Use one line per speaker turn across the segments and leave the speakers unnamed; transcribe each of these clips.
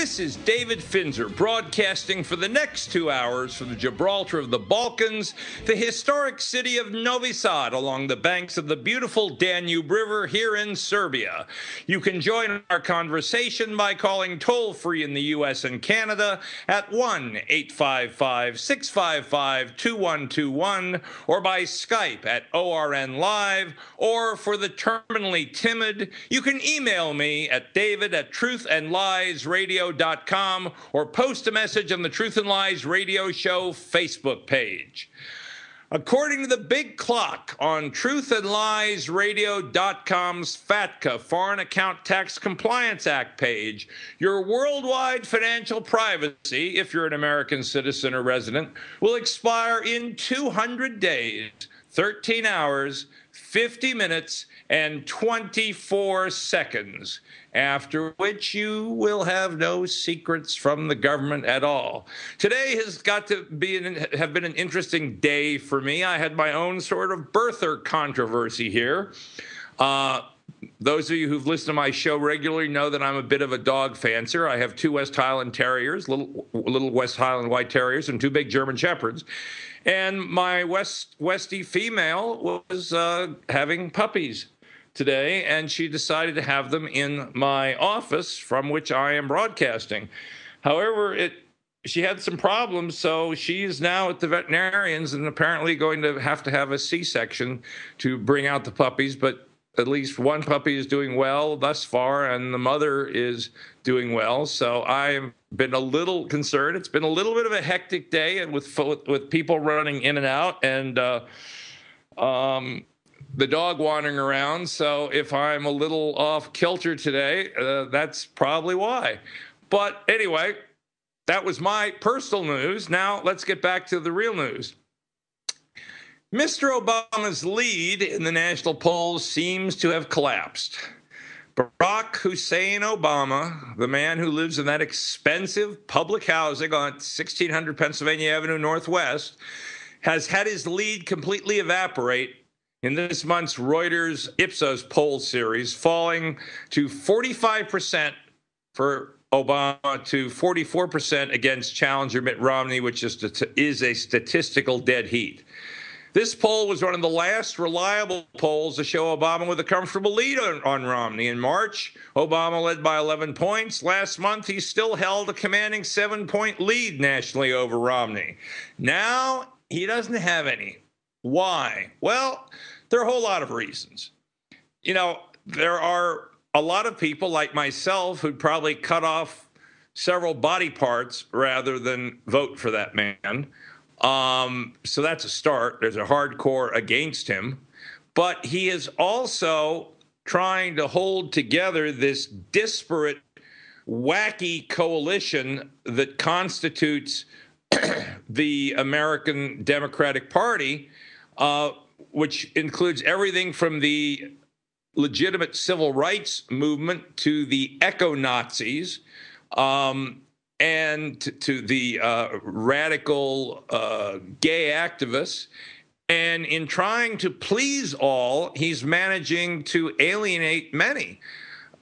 This is David Finzer broadcasting for the next 2 hours from the Gibraltar of the Balkans, the historic city of Novi Sad along the banks of the beautiful Danube River here in Serbia. You can join our conversation by calling toll-free in the U.S. and Canada at 1-855-655-2121 or by Skype at ORN Live, or for the terminally timid, you can email me at david@truthandliesradio.com or post a message on the Truth and Lies Radio Show Facebook page. According to the big clock on truthandliesradio.com's FATCA, Foreign Account Tax Compliance Act page, your worldwide financial privacy, if you're an American citizen or resident, will expire in 200 days, 13 hours, 50 minutes, and 24 seconds, after which you will have no secrets from the government at all. Today has got to have been an interesting day for me. I had my own sort of birther controversy here. Those of you who've listened to my show regularly know that I'm a bit of a dog fancier. I have 2 West Highland Terriers, little West Highland White Terriers, and 2 big German Shepherds. And my Westie female was having puppies today, and she decided to have them in my office from which I am broadcasting. However, she had some problems, so she's now at the veterinarian's and apparently going to have a C-section to bring out the puppies, but at least one puppy is doing well thus far, and the mother is doing well. So I've been a little concerned. It's been a little bit of a hectic day, and with people running in and out, and the dog wandering around. So if I'm a little off kilter today, that's probably why. But anyway, that was my personal news. Now let's get back to the real news. Mr. Obama's lead in the national polls seems to have collapsed. Barack Hussein Obama, the man who lives in that expensive public housing on 1600 Pennsylvania Avenue Northwest, has had his lead completely evaporate in this month's Reuters Ipsos poll series, falling to 45% for Obama to 44% against challenger Mitt Romney, which is a statistical dead heat. This poll was one of the last reliable polls to show Obama with a comfortable lead on Romney. In March, Obama led by 11 points. Last month, he still held a commanding 7-point lead nationally over Romney. Now, he doesn't have any. Why? Well, there are a whole lot of reasons. You know, there are a lot of people like myself who'd probably cut off several body parts rather than vote for that man. So that's a start. There's a hardcore against him. But he is also trying to hold together this disparate, wacky coalition that constitutes the American Democratic Party, which includes everything from the legitimate civil rights movement to the eco-Nazis, and to the radical gay activists. And in trying to please all, he's managing to alienate many.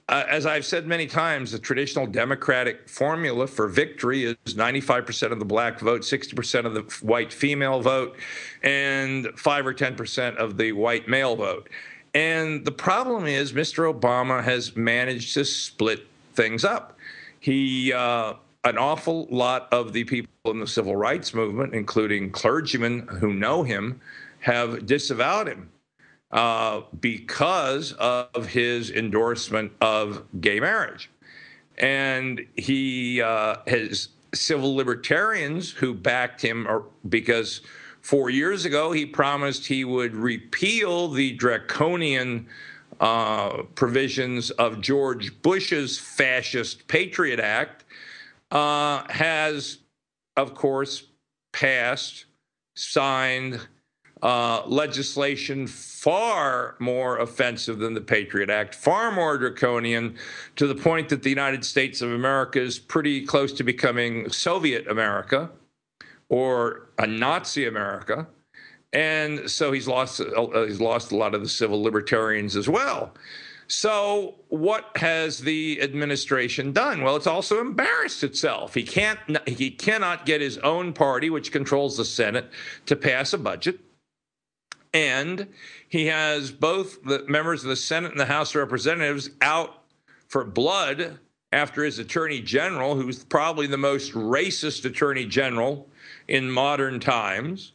As I've said many times, the traditional Democratic formula for victory is 95% of the black vote, 60% of the white female vote, and 5 or 10% of the white male vote. And the problem is Mr. Obama has managed to split things up. An awful lot of the people in the civil rights movement, including clergymen who know him, have disavowed him because of his endorsement of gay marriage. And he has civil libertarians who backed him because 4 years ago he promised he would repeal the draconian provisions of George Bush's fascist Patriot Act, has, of course, passed, signed legislation far more offensive than the Patriot Act, far more draconian, to the point that the United States of America is pretty close to becoming Soviet America or a Nazi America. And so he's lost a lot of the civil libertarians as well. So what has the administration done? Well, it's also embarrassed itself. He cannot get his own party, which controls the Senate, to pass a budget. And he has both the members of the Senate and the House of Representatives out for blood after his attorney general, who's probably the most racist attorney general in modern times.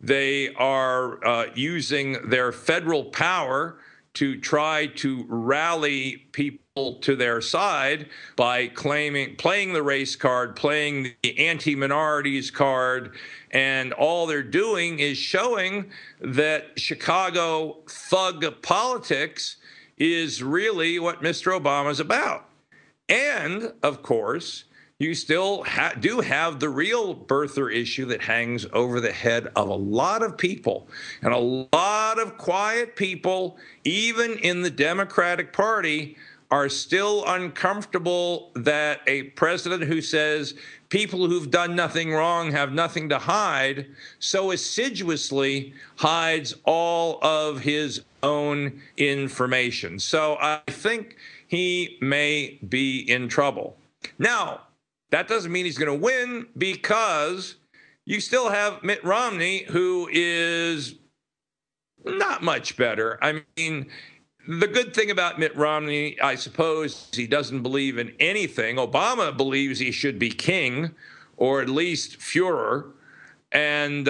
They are using their federal power to try to rally people to their side by playing the race card, playing the anti-minorities card, and all they're doing is showing that Chicago thug politics is really what Mr. Obama is about. And, of course, you still do have the real birther issue that hangs over the head of a lot of people, and a lot of quiet people, even in the Democratic Party, are still uncomfortable that a president who says people who've done nothing wrong have nothing to hide so assiduously hides all of his own information. So I think he may be in trouble. Now, that doesn't mean he's going to win, because you still have Mitt Romney, who is not much better. I mean, the good thing about Mitt Romney, I suppose, is he doesn't believe in anything. Obama believes he should be king, or at least Führer. And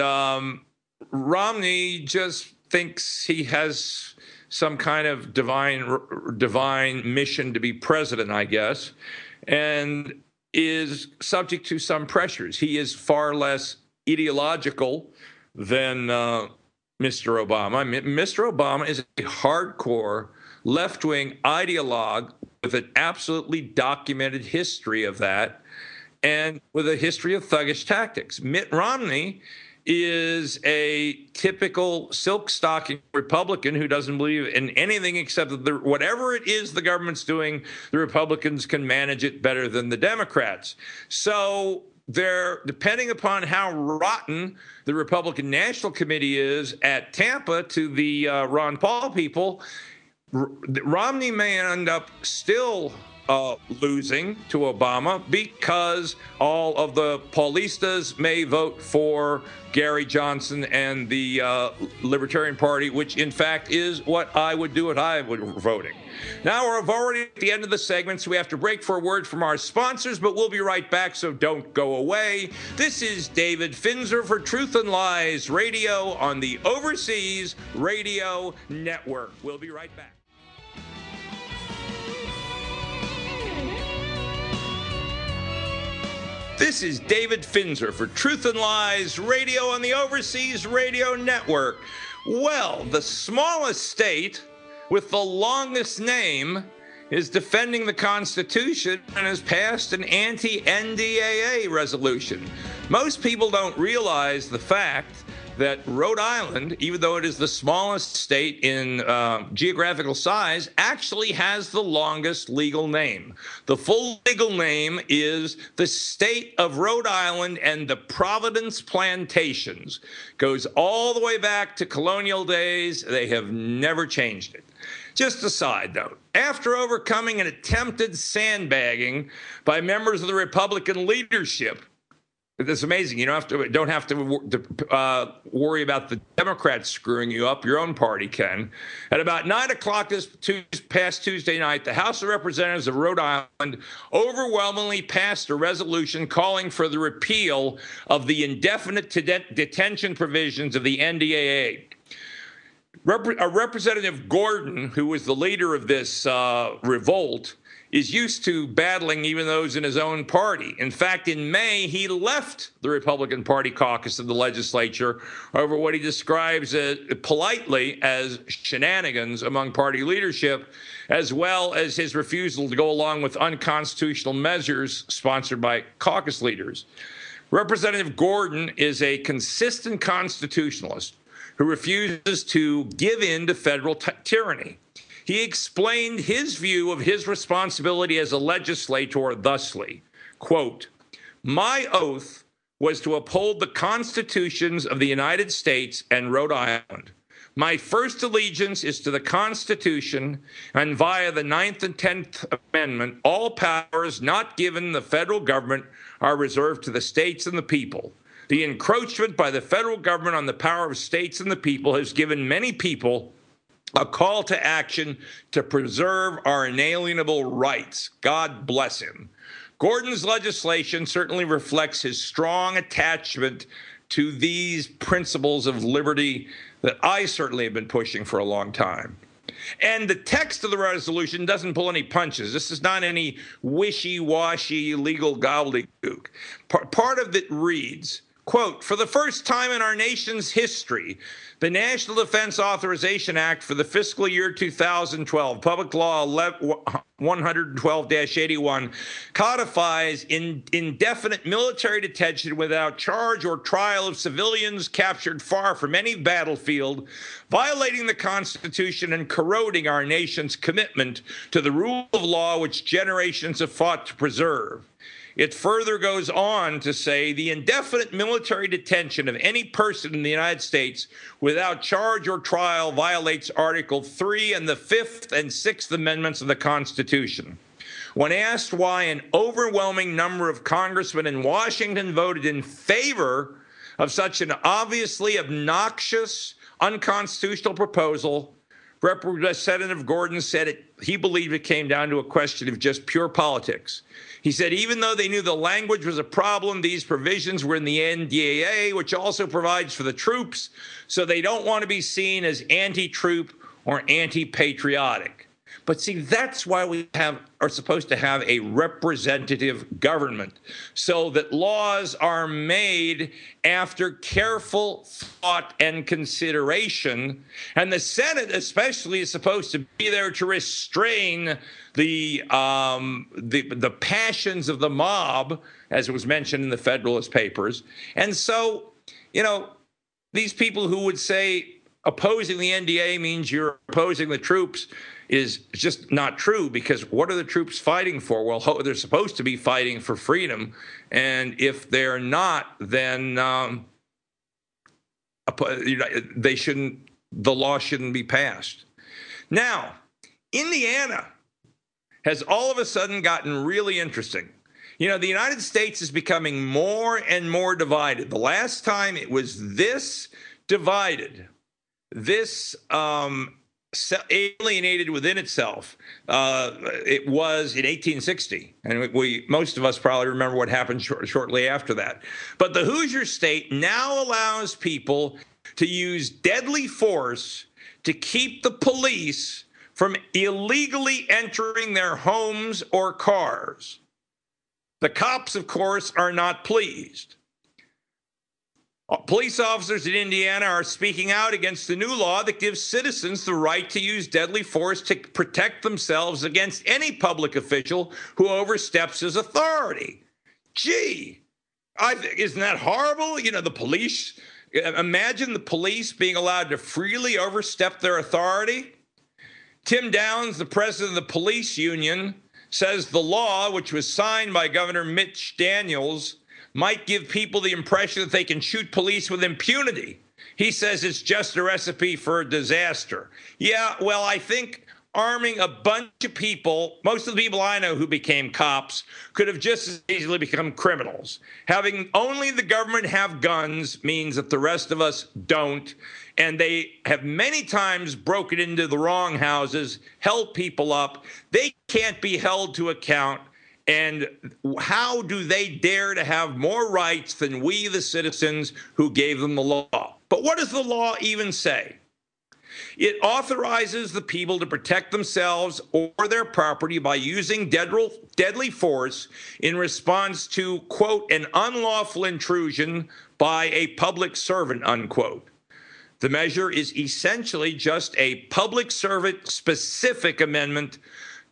Romney just thinks he has some kind of divine mission to be president, I guess, and is subject to some pressures. He is far less ideological than Mr. Obama. Mr. Obama is a hardcore left-wing ideologue with an absolutely documented history of that, and with a history of thuggish tactics. Mitt Romney is a typical silk-stocking Republican who doesn't believe in anything except that whatever it is the government's doing, the Republicans can manage it better than the Democrats. So they're, depending upon how rotten the Republican National Committee is at Tampa to the Ron Paul people, Romney may end up still losing to Obama, because all of the Paulistas may vote for Gary Johnson and the Libertarian Party, which in fact is what I would do if I were voting. Now we're already at the end of the segment, so we have to break for a word from our sponsors, but we'll be right back, so don't go away. This is David Finzer for Truth and Lies Radio on the Overseas Radio Network. We'll be right back. This is David Finzer for Truth and Lies Radio on the Overseas Radio Network. Well, the smallest state with the longest name is defending the Constitution and has passed an anti-NDAA resolution. Most people don't realize the fact that Rhode Island, even though it is the smallest state in geographical size, actually has the longest legal name. The full legal name is the State of Rhode Island and the Providence Plantations. Goes all the way back to colonial days. They have never changed it. Just a side note, after overcoming an attempted sandbagging by members of the Republican leadership, it's amazing. You don't have to worry about the Democrats screwing you up. Your own party can. At about 9 o'clock this past Tuesday night, the House of Representatives of Rhode Island overwhelmingly passed a resolution calling for the repeal of the indefinite detention provisions of the NDAA. Representative Gordon, who was the leader of this revolt, is used to battling even those in his own party. In fact, in May, he left the Republican Party caucus of the legislature over what he describes politely as shenanigans among party leadership, as well as his refusal to go along with unconstitutional measures sponsored by caucus leaders. Representative Gordon is a consistent constitutionalist who refuses to give in to federal tyranny. He explained his view of his responsibility as a legislator thusly, quote, "My oath was to uphold the constitutions of the United States and Rhode Island. My first allegiance is to the Constitution, and via the 9th and 10th Amendment, all powers not given the federal government are reserved to the states and the people. The encroachment by the federal government on the power of states and the people has given many people a call to action to preserve our inalienable rights. God bless him. Gordon's legislation certainly reflects his strong attachment to these principles of liberty that I certainly have been pushing for a long time. And the text of the resolution doesn't pull any punches. This is not any wishy-washy legal gobbledygook. Part of it reads, quote, for the first time in our nation's history, the National Defense Authorization Act for the fiscal year 2012, Public Law 112-81, codifies indefinite military detention without charge or trial of civilians captured far from any battlefield, violating the Constitution and corroding our nation's commitment to the rule of law which generations have fought to preserve. It further goes on to say the indefinite military detention of any person in the United States without charge or trial violates Article 3 and the 5th and 6th Amendments of the Constitution. When asked why an overwhelming number of congressmen in Washington voted in favor of such an obviously obnoxious, unconstitutional proposal, Representative Gordon said he believed it came down to a question of just pure politics. He said even though they knew the language was a problem, these provisions were in the NDAA, which also provides for the troops, so they don't want to be seen as anti-troop or anti-patriotic. But see, that's why we are supposed to have a representative government, so that laws are made after careful thought and consideration. And the Senate especially is supposed to be there to restrain the passions of the mob, as it was mentioned in the Federalist Papers. And so, you know, these people who would say opposing the NDAA means you're opposing the troops is just not true, because what are the troops fighting for? Well, they're supposed to be fighting for freedom, and if they're not, then the law shouldn't be passed. Now, Indiana has all of a sudden gotten really interesting. You know, the United States is becoming more and more divided. The last time it was this divided, this alienated within itself, it was in 1860, and most of us probably remember what happened shortly after that. But the Hoosier state now allows people to use deadly force to keep the police from illegally entering their homes or cars. The cops, of course, are not pleased. Police officers in Indiana are speaking out against the new law that gives citizens the right to use deadly force to protect themselves against any public official who oversteps his authority. Gee, isn't that horrible? You know, the police, imagine the police being allowed to freely overstep their authority. Tim Downs, the president of the police union, says the law, which was signed by Governor Mitch Daniels, might give people the impression that they can shoot police with impunity. He says it's just a recipe for a disaster. Yeah, well, I think arming a bunch of people, most of the people I know who became cops, could have just as easily become criminals. Having only the government have guns means that the rest of us don't, and they have many times broken into the wrong houses, held people up. They can't be held to account. And how do they dare to have more rights than we, the citizens who gave them the law? But what does the law even say? It authorizes the people to protect themselves or their property by using deadly force in response to, quote, an unlawful intrusion by a public servant, unquote. The measure is essentially just a public servant specific amendment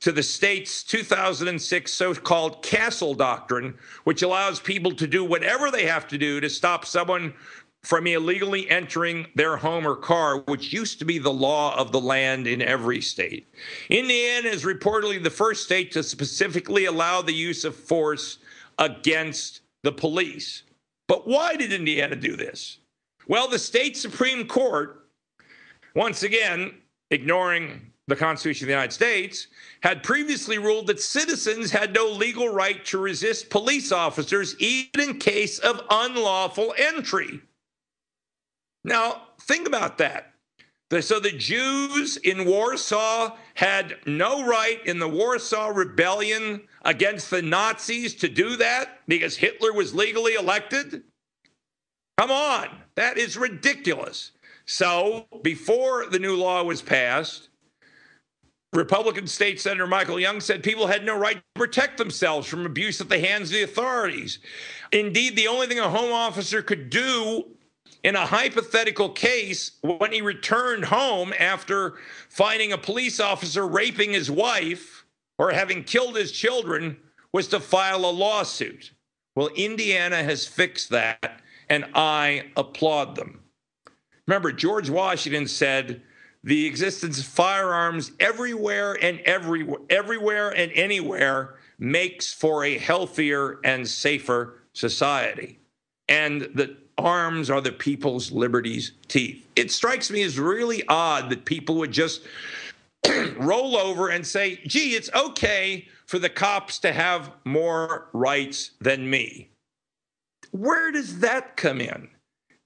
to the state's 2006 so-called Castle Doctrine, which allows people to do whatever they have to do to stop someone from illegally entering their home or car, which used to be the law of the land in every state. Indiana is reportedly the first state to specifically allow the use of force against the police. But why did Indiana do this? Well, the state Supreme Court once again, ignoring the Constitution of the United States, had previously ruled that citizens had no legal right to resist police officers, even in case of unlawful entry. Now, think about that. So the Jews in Warsaw had no right in the Warsaw Rebellion against the Nazis to do that because Hitler was legally elected? Come on, that is ridiculous. So before the new law was passed, Republican State Senator Michael Young said people had no right to protect themselves from abuse at the hands of the authorities. Indeed, the only thing a home officer could do in a hypothetical case when he returned home after finding a police officer raping his wife or having killed his children was to file a lawsuit. Well, Indiana has fixed that, and I applaud them. Remember, George Washington said, the existence of firearms everywhere and anywhere makes for a healthier and safer society. And that arms are the people's liberty's teeth. It strikes me as really odd that people would just roll over and say, gee, it's okay for the cops to have more rights than me. Where does that come in?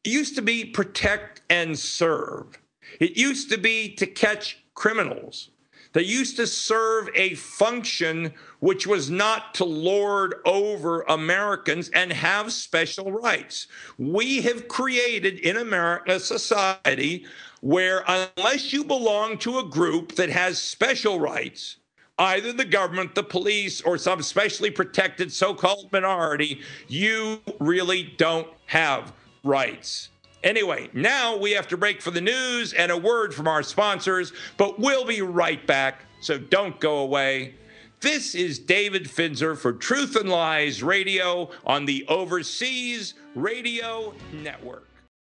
It used to be protect and serve. It used to be to catch criminals. They used to serve a function which was not to lord over Americans and have special rights. We have created in America a society where unless you belong to a group that has special rights, either the government, the police, or some specially protected so-called minority, you really don't have rights. Anyway, now we have to break for the news and a word from our sponsors, but we'll be right back, so don't go away. This is David Finzer for Truth and Lies Radio on the Overseas Radio Network.